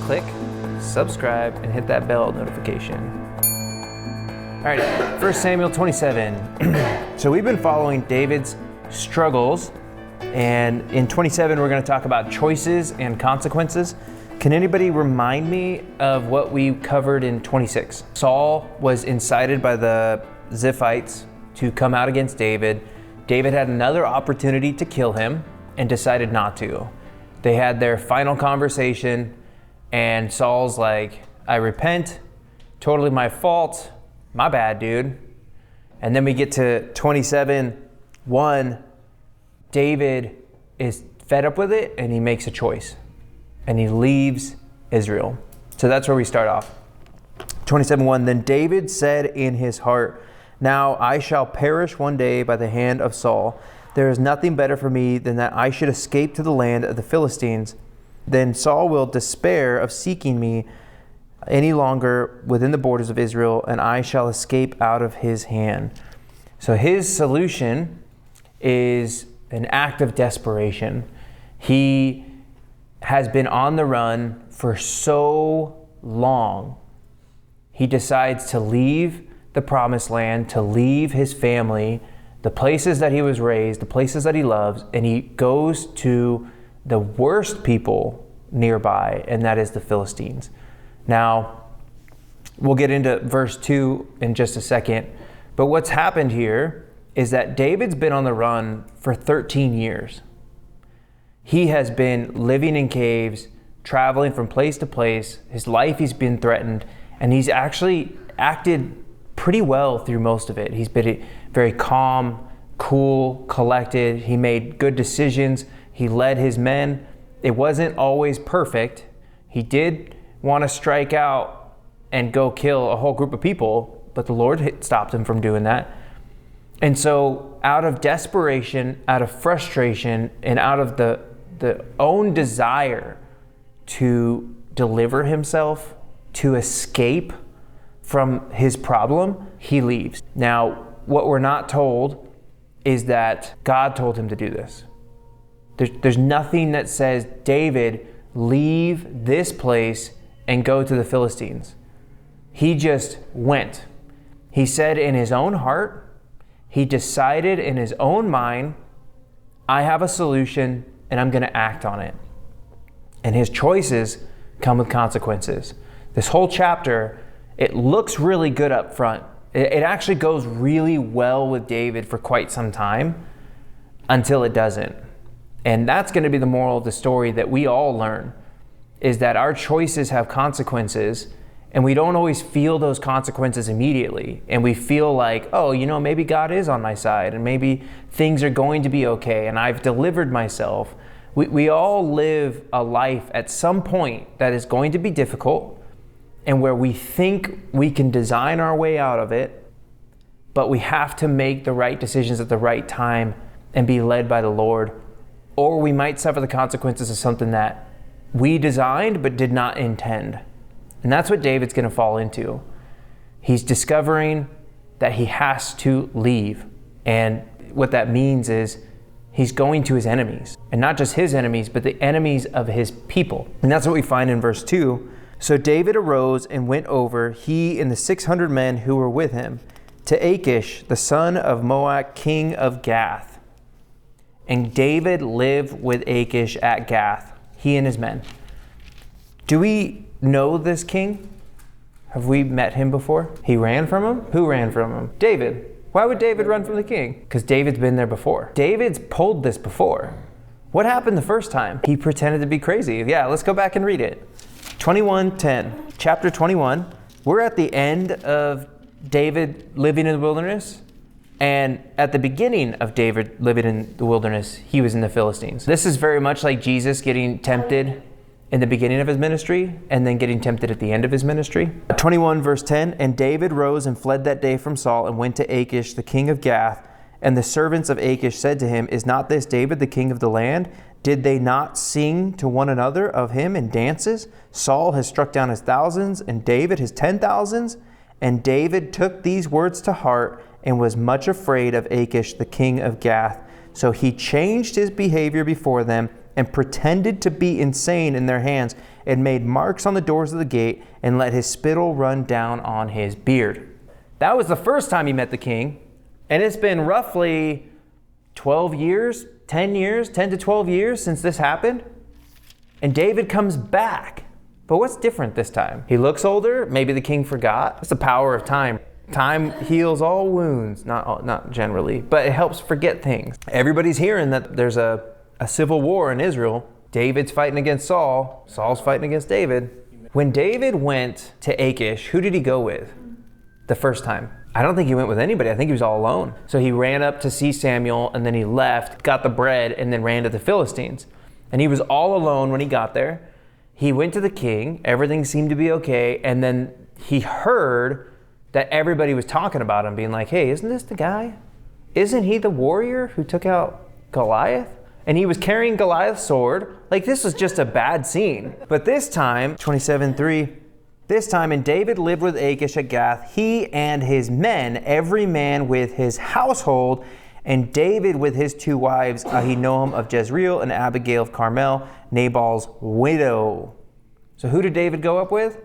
click subscribe and hit that bell notification. All right, 1 Samuel 27. So we've been following David's struggles, and in 27 we're going to talk about choices and consequences. Can anybody remind me of what we covered in 26? Saul was incited by the Ziphites to come out against David. David had another opportunity to kill him and decided not to. They had their final conversation, and Saul's like, I repent, totally my fault, my bad, dude. And then we get to 27:1. David is fed up with it, and he makes a choice, and he leaves Israel. So that's where we start off. 27:1, then David said in his heart, now I shall perish one day by the hand of Saul. There is nothing better for me than that I should escape to the land of the Philistines. Then Saul will despair of seeking me any longer within the borders of Israel, and I shall escape out of his hand. So his solution is an act of desperation. He has been on the run for so long. He decides to leave the promised land, to leave his family, the places that he was raised, the places that he loves, and he goes to the worst people nearby, and that is the Philistines. Now, we'll get into verse 2 in just a second, but what's happened here is that David's been on the run for 13 years. He has been living in caves, traveling from place to place. His life, he's been threatened, and he's actually acted pretty well through most of it. He's been very calm, cool, collected. He made good decisions. He led his men. It wasn't always perfect. He did want to strike out and go kill a whole group of people, but the Lord stopped him from doing that. And so out of desperation, out of frustration, and out of the own desire to deliver himself, to escape from his problem, he leaves. Now, what we're not told is that God told him to do this. There's nothing that says, David, leave this place and go to the Philistines. He just went. He said in his own heart, he decided in his own mind, I have a solution and I'm going to act on it. And his choices come with consequences. This whole chapter, it looks really good up front. It actually goes really well with David for quite some time until it doesn't. And that's going to be the moral of the story that we all learn, is that our choices have consequences, and we don't always feel those consequences immediately. And we feel like, oh, maybe God is on my side, and maybe things are going to be okay, and I've delivered myself. We all live a life at some point that is going to be difficult, and where we think we can design our way out of it, but we have to make the right decisions at the right time and be led by the Lord, or we might suffer the consequences of something that we designed but did not intend. And that's what David's going to fall into. He's discovering that he has to leave, and what that means is he's going to his enemies, and not just his enemies, but the enemies of his people. And that's what we find in verse 2. So David arose and went over, he and the 600 men who were with him, to Achish, the son of Moab, king of Gath. And David lived with Achish at Gath, he and his men. Do we know this king? Have we met him before? He ran from him? Who ran from him? David. Why would David run from the king? Because David's been there before. David's pulled this before. What happened the first time? He pretended to be crazy. Yeah, let's go back and read it. 21:10, chapter 21. We're at the end of David living in the wilderness, and at the beginning of David living in the wilderness, he was in the Philistines. This is very much like Jesus getting tempted in the beginning of his ministry and then getting tempted at the end of his ministry. 21 verse 10, and David rose and fled that day from Saul and went to Achish, the king of Gath. And the servants of Achish said to him, is not this David the king of the land? Did they not sing to one another of him in dances? Saul has struck down his thousands and David his 10,000s. And David took these words to heart and was much afraid of Achish, the king of Gath. So he changed his behavior before them and pretended to be insane in their hands, and made marks on the doors of the gate, and let his spittle run down on his beard. That was the first time he met the king, and it's been roughly 12 years, 10 years, 10 to 12 years since this happened. And David comes back. But what's different this time? He looks older. Maybe the king forgot. It's the power of time. Time heals all wounds. Not generally, but it helps forget things. Everybody's hearing that there's a civil war in Israel. David's fighting against Saul. Saul's fighting against David. When David went to Achish, who did he go with the first time? I don't think he went with anybody. I think he was all alone. So he ran up to see Samuel, and then he left, got the bread, and then ran to the Philistines. And he was all alone when he got there. He went to the king. Everything seemed to be okay. And then he heard that everybody was talking about him, being like, hey, isn't this the guy? Isn't he the warrior who took out Goliath? And he was carrying Goliath's sword. Like, this was just a bad scene. But this time, 27:3, this time, and David lived with Achish at Gath, he and his men, every man with his household, and David with his 2 wives, Ahinoam of Jezreel and Abigail of Carmel, Nabal's widow. So who did David go up with?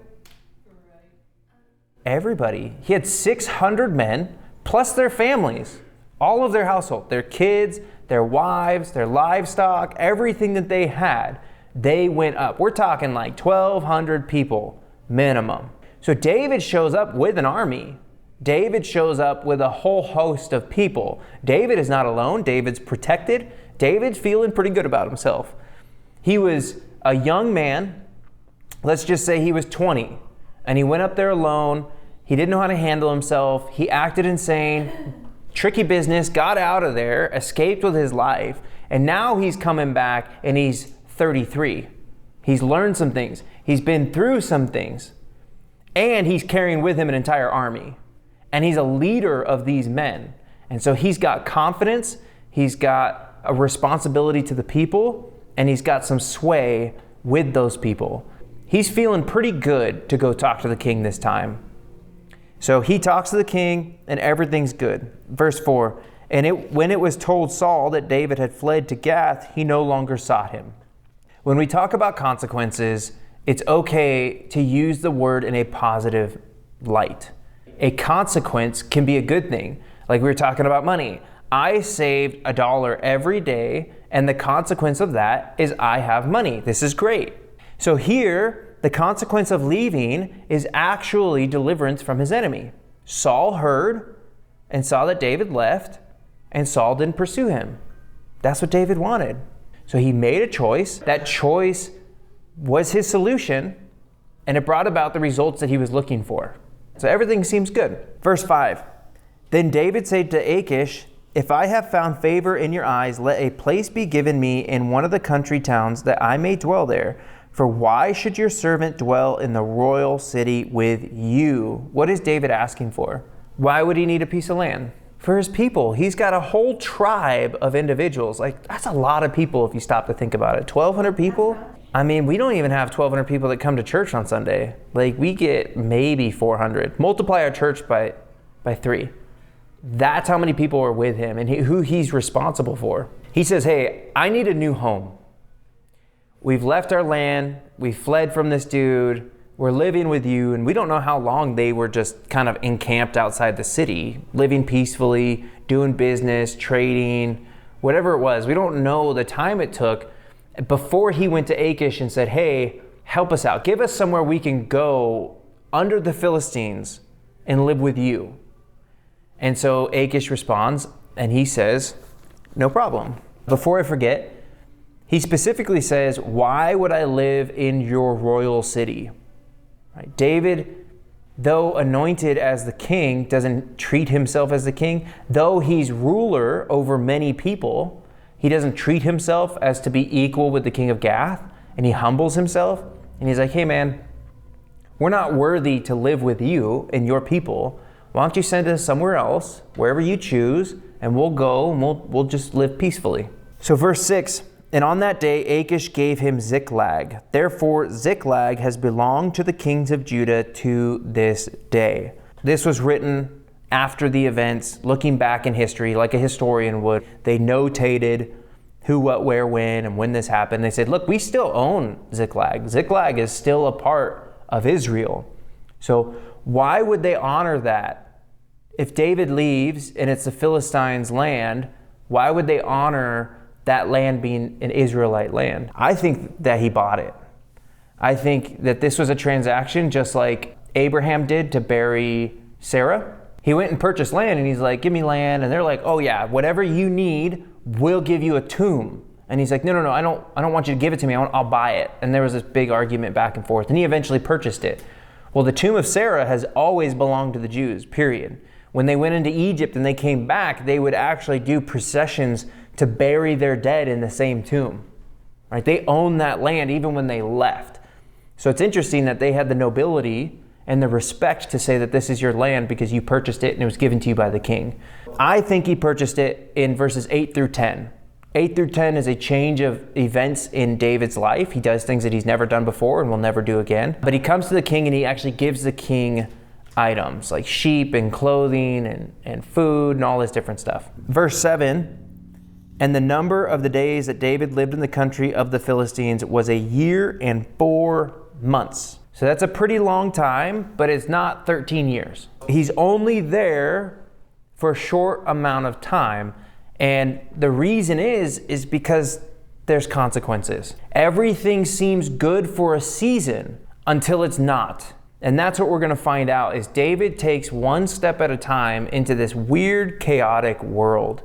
Everybody. He had 600 men, plus their families, all of their household, their kids, their wives, their livestock, everything that they had, they went up. We're talking like 1,200 people minimum. So David shows up with an army. David shows up with a whole host of people. David is not alone. David's protected. David's feeling pretty good about himself. He was a young man. Let's just say he was 20. And he went up there alone. He didn't know how to handle himself. He acted insane. Tricky business. Got out of there. Escaped with his life. And now he's coming back and he's 33. He's learned some things. He's been through some things. And he's carrying with him an entire army. And he's a leader of these men. And so he's got confidence, he's got a responsibility to the people, and he's got some sway with those people. He's feeling pretty good to go talk to the king this time. So he talks to the king, and everything's good. Verse 4, when it was told Saul that David had fled to Gath, he no longer sought him. When we talk about consequences, it's okay to use the word in a positive light. A consequence can be a good thing. Like we were talking about money. I saved $1 every day, and the consequence of that is I have money. This is great. So here, the consequence of leaving is actually deliverance from his enemy. Saul heard and saw that David left, and Saul didn't pursue him. That's what David wanted. So he made a choice. That choice was his solution, and it brought about the results that he was looking for. So everything seems good. Verse 5, then David said to Achish, if I have found favor in your eyes, let a place be given me in one of the country towns that I may dwell there. For why should your servant dwell in the royal city with you? What is David asking for? Why would he need a piece of land? For his people. He's got a whole tribe of individuals. Like, that's a lot of people if you stop to think about it. 1,200 people? I mean, we don't even have 1,200 people that come to church on Sunday. Like, we get maybe 400. Multiply our church by 3. That's how many people are with him and who he's responsible for. He says, hey, I need a new home. We've left our land. We fled from this dude. We're living with you. And we don't know how long they were just kind of encamped outside the city, living peacefully, doing business, trading, whatever it was. We don't know the time it took before he went to Achish and said, hey, help us out. Give us somewhere we can go under the Philistines and live with you. And so Achish responds and he says, no problem. Before I forget, he specifically says, why would I live in your royal city? Right? David, though anointed as the king, doesn't treat himself as the king. Though he's ruler over many people, he doesn't treat himself as to be equal with the king of Gath, and he humbles himself. And he's like, hey man, we're not worthy to live with you and your people. Why don't you send us somewhere else, wherever you choose, and we'll go and we'll just live peacefully. So verse 6, and on that day Achish gave him Ziklag. Therefore Ziklag has belonged to the kings of Judah to this day. This was written after the events, looking back in history like a historian would. They notated who, what, where, when, and when this happened. They said, look, we still own Ziklag. Ziklag is still a part of Israel. So why would they honor that? If David leaves and it's the Philistines' land, why would they honor that land being an Israelite land? I think that he bought it. I think that this was a transaction just like Abraham did to bury Sarah. He went and purchased land and he's like, give me land. And they're like, oh yeah, whatever you need, we'll give you a tomb. And he's like, no, I don't want you to give it to me. I'll buy it. And there was this big argument back and forth. And he eventually purchased it. Well, the tomb of Sarah has always belonged to the Jews, period. When they went into Egypt and they came back, they would actually do processions to bury their dead in the same tomb. Right? They owned that land even when they left. So it's interesting that they had the nobility and the respect to say that this is your land because you purchased it and it was given to you by the king. I think he purchased it in verses 8 through 10. 8 through 10 is a change of events in David's life. He does things that he's never done before and will never do again. But he comes to the king and he actually gives the king items like sheep and clothing and food and all this different stuff. Verse 7, and the number of the days that David lived in the country of the Philistines was 1 year and 4 months. So that's a pretty long time, but it's not 13 years. He's only there for a short amount of time. And the reason is because there's consequences. Everything seems good for a season until it's not. And that's what we're going to find out is David takes one step at a time into this weird, chaotic world.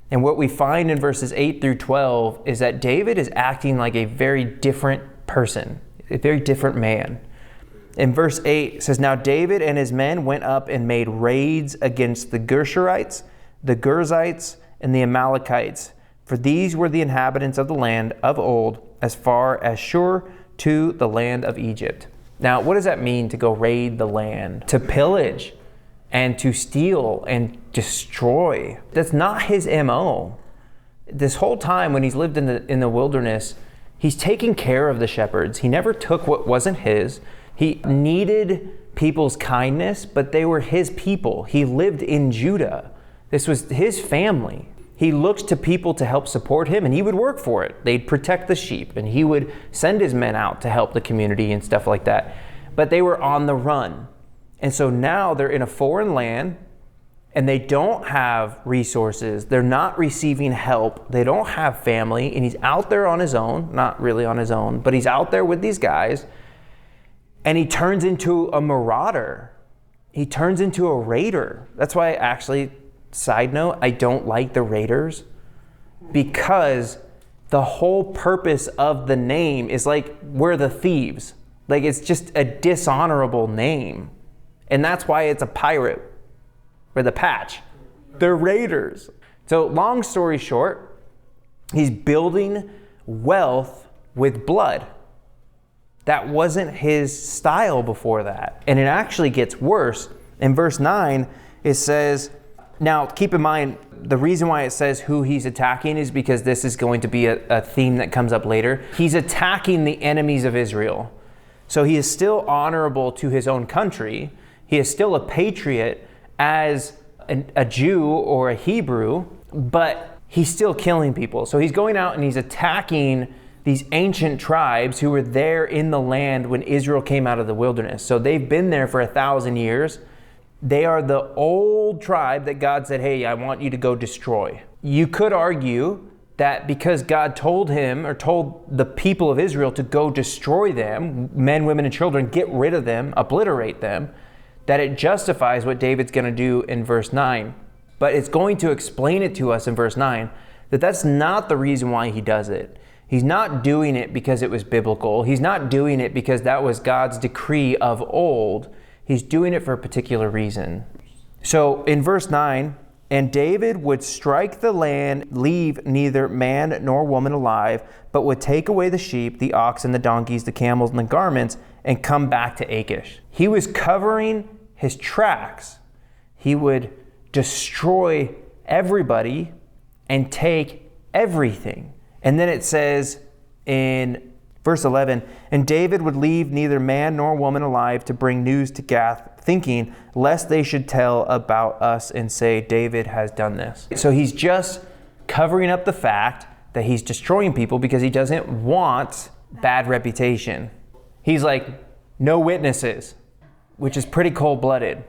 And what we find in verses 8 through 12 is that David is acting like a very different person, a very different man. In verse 8, it says, now David and his men went up and made raids against the Gershurites, the Girzites, and the Amalekites, for these were the inhabitants of the land of old, as far as Shur to the land of Egypt. Now, what does that mean to go raid the land? To pillage and to steal and destroy. That's not his MO. This whole time when he's lived in the wilderness, he's taking care of the shepherds. He never took what wasn't his. He needed people's kindness, but they were his people. He lived in Judah. This was his family. He looked to people to help support him, and he would work for it. They'd protect the sheep, and he would send his men out to help the community and stuff like that. But they were on the run. And so now they're in a foreign land, and they don't have resources. They're not receiving help. They don't have family, and he's out there on his own. Not really on his own, but he's out there with these guys, and he turns into a marauder. He turns into a raider. That's why actually, side note, I don't like the Raiders, because the whole purpose of the name is like, we're the thieves. Like, it's just a dishonorable name. And that's why it's a pirate with a patch. They're Raiders. So long story short, he's building wealth with blood. That wasn't his style before that. And it actually gets worse. In verse 9, it says, now keep in mind, the reason why it says who he's attacking is because this is going to be a theme that comes up later. He's attacking the enemies of Israel. So he is still honorable to his own country. He is still a patriot as a Jew or a Hebrew, but he's still killing people. So he's going out and he's attacking these ancient tribes who were there in the land when Israel came out of the wilderness. So they've been there for 1,000 years. They are the old tribe that God said, hey, I want you to go destroy. You could argue that because God told him or told the people of Israel to go destroy them, men, women, and children, get rid of them, obliterate them, that it justifies what David's going to do in verse 9. But it's going to explain it to us in verse 9 that that's not the reason why he does it. He's not doing it because it was biblical. He's not doing it because that was God's decree of old. He's doing it for a particular reason. So in verse 9, and David would strike the land, leave neither man nor woman alive, but would take away the sheep, the oxen, the donkeys, the camels, and the garments, and come back to Achish. He was covering his tracks. He would destroy everybody and take everything. And then it says in verse 11, and David would leave neither man nor woman alive to bring news to Gath, thinking, lest they should tell about us and say, David has done this. So he's just covering up the fact that he's destroying people because he doesn't want bad reputation. He's like, no witnesses, which is pretty cold-blooded.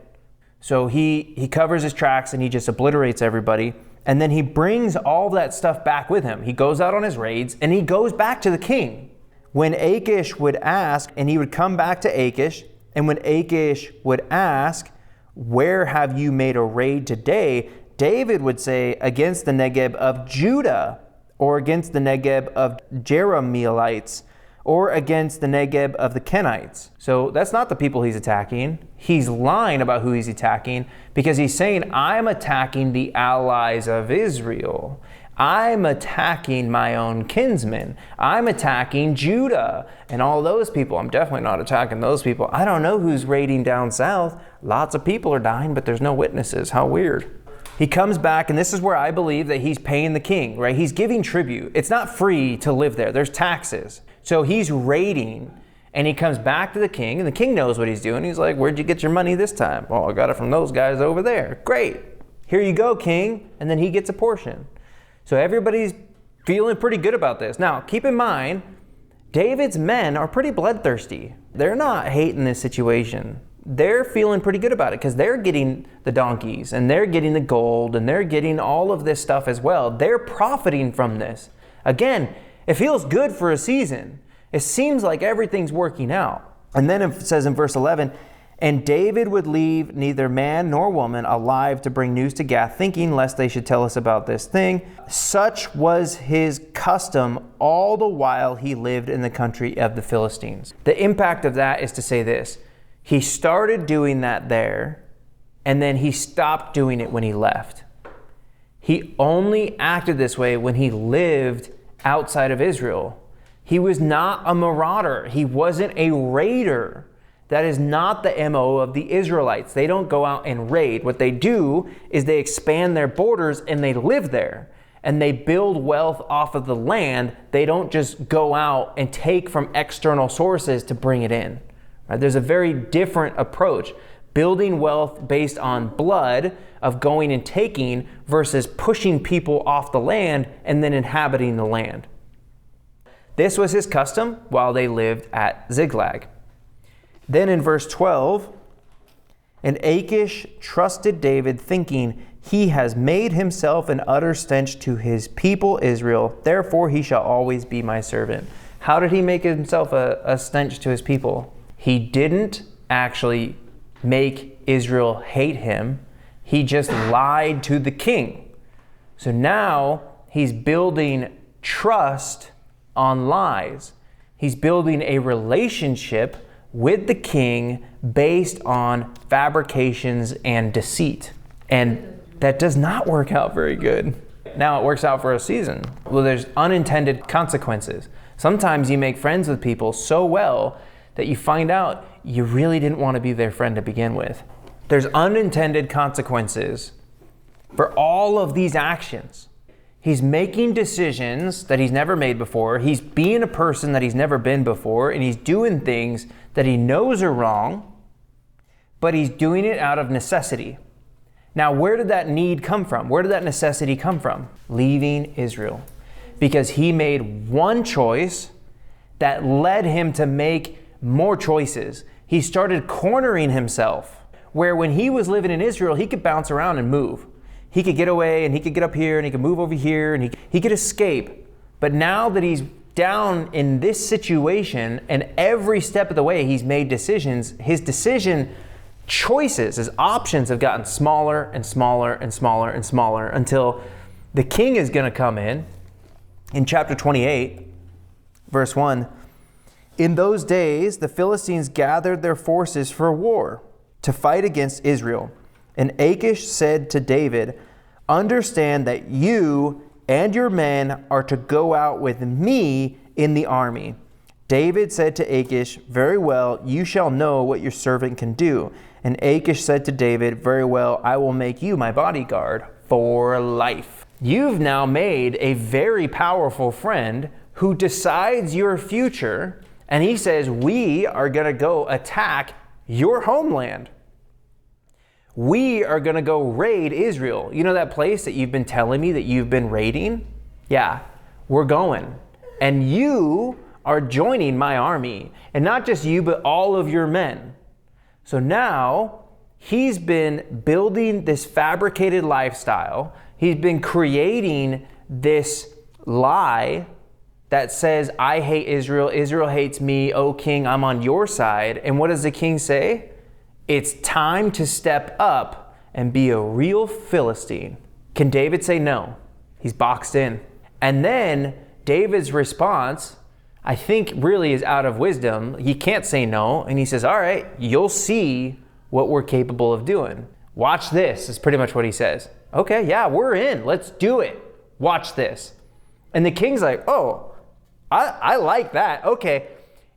So he covers his tracks and he just obliterates everybody. And then he brings all that stuff back with him. He goes out on his raids and he goes back to the king. When Achish would ask, and he would come back to Achish, and when Achish would ask, where have you made a raid today? David would say, against the Negeb of Judah, or against the Negeb of Jerahmeelites, or against the Negeb of the Kenites. So that's not the people he's attacking. He's lying about who he's attacking because he's saying, I'm attacking the allies of Israel. I'm attacking my own kinsmen. I'm attacking Judah and all those people. I'm definitely not attacking those people. I don't know who's raiding down south. Lots of people are dying, but there's no witnesses. How weird. He comes back, and this is where I believe that he's paying the king, right? He's giving tribute. It's not free to live there. There's taxes. So he's raiding, and he comes back to the king, and the king knows what he's doing. He's like, where'd you get your money this time? Well, I got it from those guys over there. Great. Here you go, king. And then he gets a portion. So everybody's feeling pretty good about this. Now, keep in mind, David's men are pretty bloodthirsty. They're not hating this situation. They're feeling pretty good about it because they're getting the donkeys and they're getting the gold and they're getting all of this stuff as well. They're profiting from this. Again, it feels good for a season. It seems like everything's working out. And then it says in verse 11, and David would leave neither man nor woman alive to bring news to Gath, thinking lest they should tell us about this thing. Such was his custom all the while he lived in the country of the Philistines. The impact of that is to say this. He started doing that there, and then he stopped doing it when he left. He only acted this way when he lived outside of Israel. He was not a marauder. He wasn't a raider. That is not the MO of the Israelites. They don't go out and raid. What they do is they expand their borders and they live there. And they build wealth off of the land. They don't just go out and take from external sources to bring it in. Right? There's a very different approach. Building wealth based on blood of going and taking versus pushing people off the land and then inhabiting the land. This was his custom while they lived at Ziklag. Then in verse 12, and Achish trusted David, thinking, he has made himself an utter stench to his people Israel, therefore he shall always be my servant. How did he make himself a stench to his people? He didn't actually make Israel hate him. He just lied to the king. So now he's building trust on lies. He's building a relationship with the king based on fabrications and deceit. And that does not work out very good. Now it works out for a season. Well, there's unintended consequences. Sometimes you make friends with people so well that you find out you really didn't want to be their friend to begin with. There's unintended consequences for all of these actions. He's making decisions that he's never made before. He's being a person that he's never been before, and he's doing things that he knows are wrong, but he's doing it out of necessity. Now, where did that need come from? Where did that necessity come from? Leaving Israel. Because he made one choice that led him to make more choices. He started cornering himself, where when he was living in Israel, he could bounce around and move. He could get away and he could get up here and he could move over here and he could escape. But now that he's down in this situation and every step of the way he's made decisions, his decision choices, his options have gotten smaller and smaller and smaller and smaller until the king is going to come in chapter 28, verse 1. In those days, the Philistines gathered their forces for war to fight against Israel. And Achish said to David, understand that you and your men are to go out with me in the army. David said to Achish, very well, you shall know what your servant can do. And Achish said to David, very well, I will make you my bodyguard for life. You've now made a very powerful friend who decides your future, and he says, we are going to go attack your homeland. We are going to go raid Israel. You know that place that you've been telling me that you've been raiding? Yeah, we're going. And you are joining my army. And not just you, but all of your men. So now he's been building this fabricated lifestyle. He's been creating this lie that says, I hate Israel, Israel hates me, oh king, I'm on your side. And what does the king say? It's time to step up and be a real Philistine. Can David say no? He's boxed in. And then David's response, I think really is out of wisdom. He can't say no. And he says, all right, you'll see what we're capable of doing. Watch this is pretty much what he says. Okay, yeah, we're in. Let's do it. Watch this. And the king's like, oh, I like that. Okay,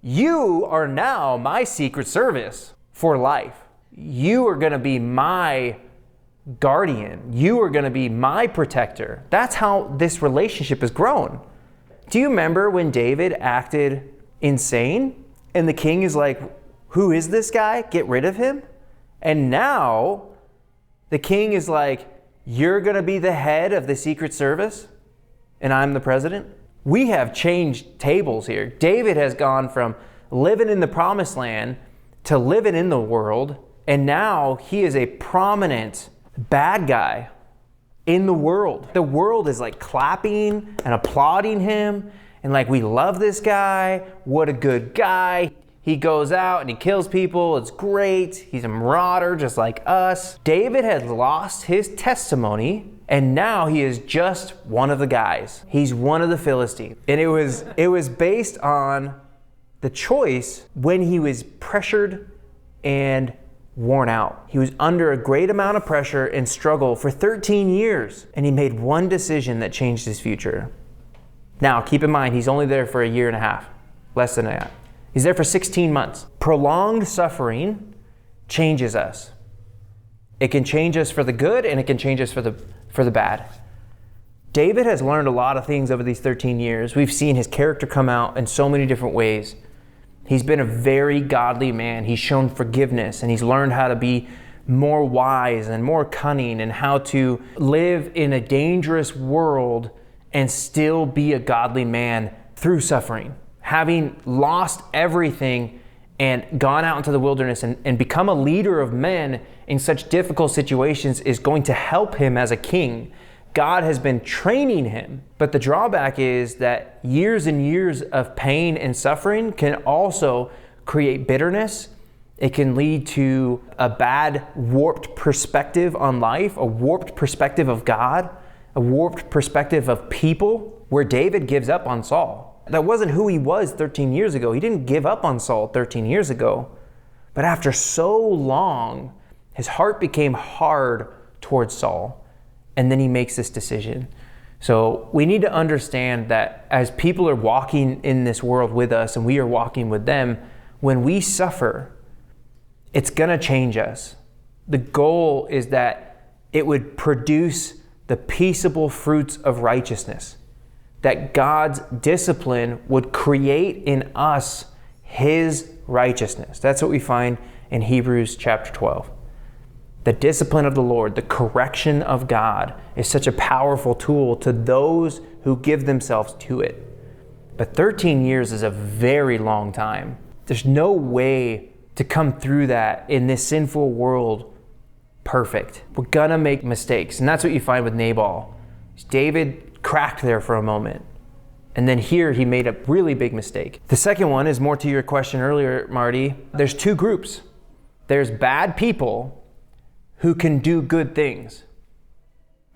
you are now my secret service for life. You are going to be my guardian. You are going to be my protector. That's how this relationship has grown. Do you remember when David acted insane? And the king is like, who is this guy? Get rid of him. And now the king is like, you're going to be the head of the Secret Service and I'm the president. We have changed tables here. David has gone from living in the promised land to living in the world. And now he is a prominent bad guy in the world. The world is like clapping and applauding him. And like, we love this guy. What a good guy. He goes out and he kills people. It's great. He's a marauder just like us. David had lost his testimony and now he is just one of the guys. He's one of the Philistines. And it was based on the choice when he was pressured and worn out. He was under a great amount of pressure and struggle for 13 years. And he made one decision that changed his future. Now, keep in mind, he's only there for a year and a half, less than that. He's there for 16 months. Prolonged suffering changes us. It can change us for the good and it can change us for the bad. David has learned a lot of things over these 13 years. We've seen his character come out in so many different ways. He's been a very godly man. He's shown forgiveness and he's learned how to be more wise and more cunning and how to live in a dangerous world and still be a godly man through suffering. Having lost everything and gone out into the wilderness and become a leader of men in such difficult situations is going to help him as a king. God has been training him. But the drawback is that years and years of pain and suffering can also create bitterness. It can lead to a bad, warped perspective on life, a warped perspective of God, a warped perspective of people, where David gives up on Saul. That wasn't who he was 13 years ago. He didn't give up on Saul 13 years ago. But after so long, his heart became hard towards Saul. And then he makes this decision. So we need to understand that as people are walking in this world with us and we are walking with them, when we suffer, it's going to change us. The goal is that it would produce the peaceable fruits of righteousness. That God's discipline would create in us his righteousness. That's what we find in Hebrews chapter 12. The discipline of the Lord, the correction of God, is such a powerful tool to those who give themselves to it. But 13 years is a very long time. There's no way to come through that in this sinful world perfect. We're gonna make mistakes. And that's what you find with Nabal. David cracked there for a moment. And then here he made a really big mistake. The second one is more to your question earlier, Marty. There's two groups. There's bad people who can do good things.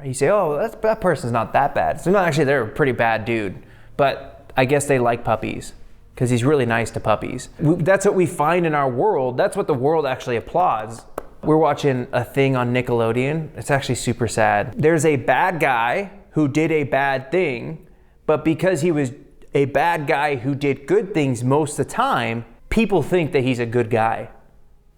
You say, oh, that person's not that bad. So no, actually, they're a pretty bad dude. But I guess they like puppies because he's really nice to puppies. That's what we find in our world. That's what the world actually applauds. We're watching a thing on Nickelodeon. It's actually super sad. There's a bad guy who did a bad thing, but because he was a bad guy who did good things most of the time, people think that he's a good guy,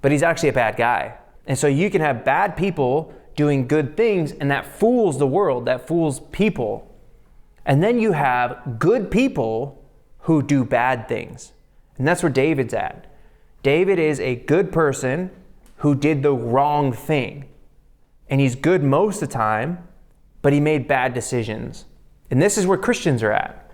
but he's actually a bad guy. And so you can have bad people doing good things, and that fools the world, that fools people. And then you have good people who do bad things. And that's where David's at. David is a good person who did the wrong thing. And he's good most of the time, but he made bad decisions. And this is where Christians are at.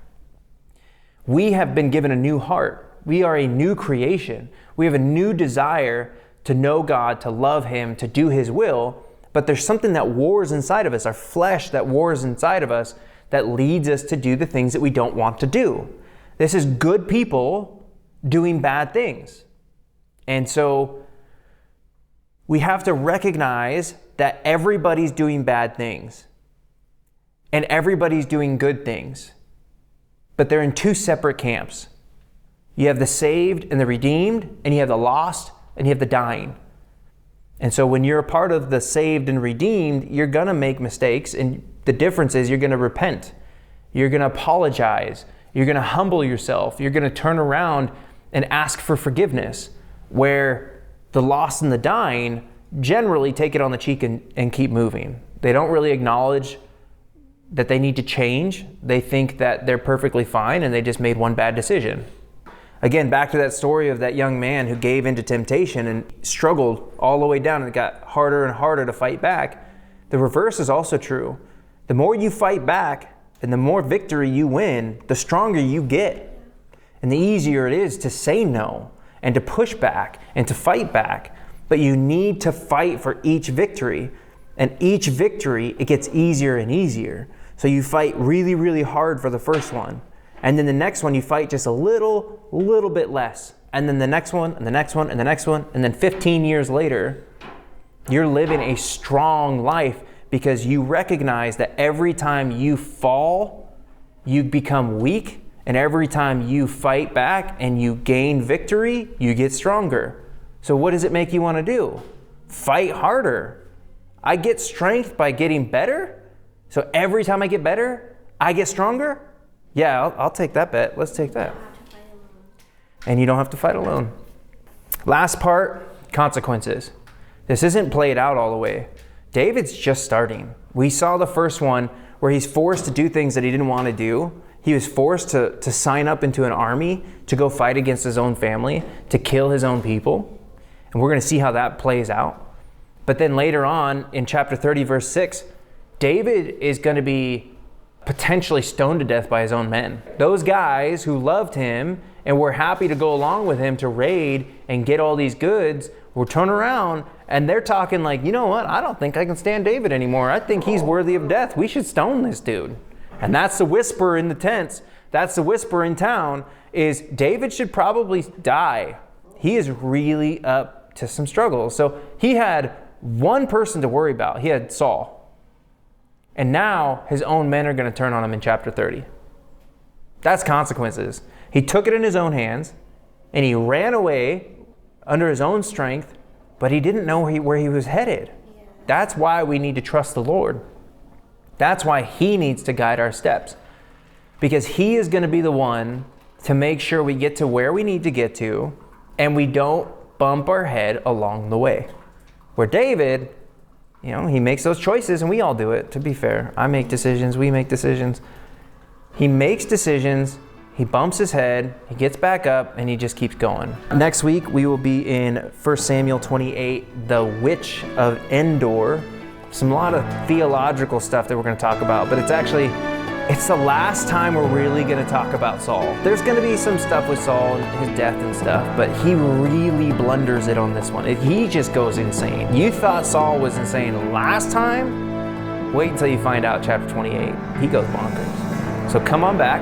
We have been given a new heart. We are a new creation. We have a new desire to know God, to love Him, to do His will. But there's something that wars inside of us, our flesh that wars inside of us, that leads us to do the things that we don't want to do. This is good people doing bad things. And so we have to recognize that everybody's doing bad things and everybody's doing good things, but they're in two separate camps. You have the saved and the redeemed, and you have the lost and you have the dying. And so when you're a part of the saved and redeemed, you're going to make mistakes, and the difference is you're going to repent. You're going to apologize. You're going to humble yourself. You're going to turn around and ask for forgiveness, where the lost and the dying generally take it on the cheek and keep moving. They don't really acknowledge that they need to change. They think that they're perfectly fine and they just made one bad decision. Again, back to that story of that young man who gave into temptation and struggled all the way down, and it got harder and harder to fight back. The reverse is also true. The more you fight back and the more victory you win, the stronger you get. And the easier it is to say no and to push back and to fight back. But you need to fight for each victory. And each victory, it gets easier and easier. So you fight really, really hard for the first one. And then the next one, you fight just a little bit less. And then the next one, and the next one, and the next one. And then 15 years later, you're living a strong life because you recognize that every time you fall, you become weak. And every time you fight back and you gain victory, you get stronger. So what does it make you want to do? Fight harder. I get strength by getting better. So every time I get better, I get stronger. Yeah, I'll take that bet. Let's take that. And you don't have to fight alone. Last part, consequences. This isn't played out all the way. David's just starting. We saw the first one where he's forced to do things that he didn't want to do. He was forced to sign up into an army to go fight against his own family, to kill his own people. And we're going to see how that plays out. But then later on in chapter 30, verse 6, David is going to be potentially stoned to death by his own men. Those guys who loved him and were happy to go along with him to raid and get all these goods will turn around and they're talking like, you know what? I don't think I can stand David anymore. I think he's worthy of death. We should stone this dude. And that's the whisper in the tents. That's the whisper in town, is David should probably die. He is really up to some struggles. So he had one person to worry about. He had Saul. And now his own men are going to turn on him in chapter 30. That's consequences. He took it in his own hands and he ran away under his own strength, but he didn't know where he was headed. That's why we need to trust the Lord. That's why He needs to guide our steps, because He is going to be the one to make sure we get to where we need to get to and we don't bump our head along the way. Where David, he makes those choices, and we all do it, to be fair. I make decisions, we make decisions. He makes decisions, he bumps his head, he gets back up, and he just keeps going. Next week, we will be in 1 Samuel 28, the witch of Endor. A lot of theological stuff that we're going to talk about, but it's the last time we're really going to talk about Saul. There's going to be some stuff with Saul and his death and stuff, but he really blunders it on this one. He just goes insane. You thought Saul was insane last time? Wait until you find out chapter 28. He goes bonkers. So come on back.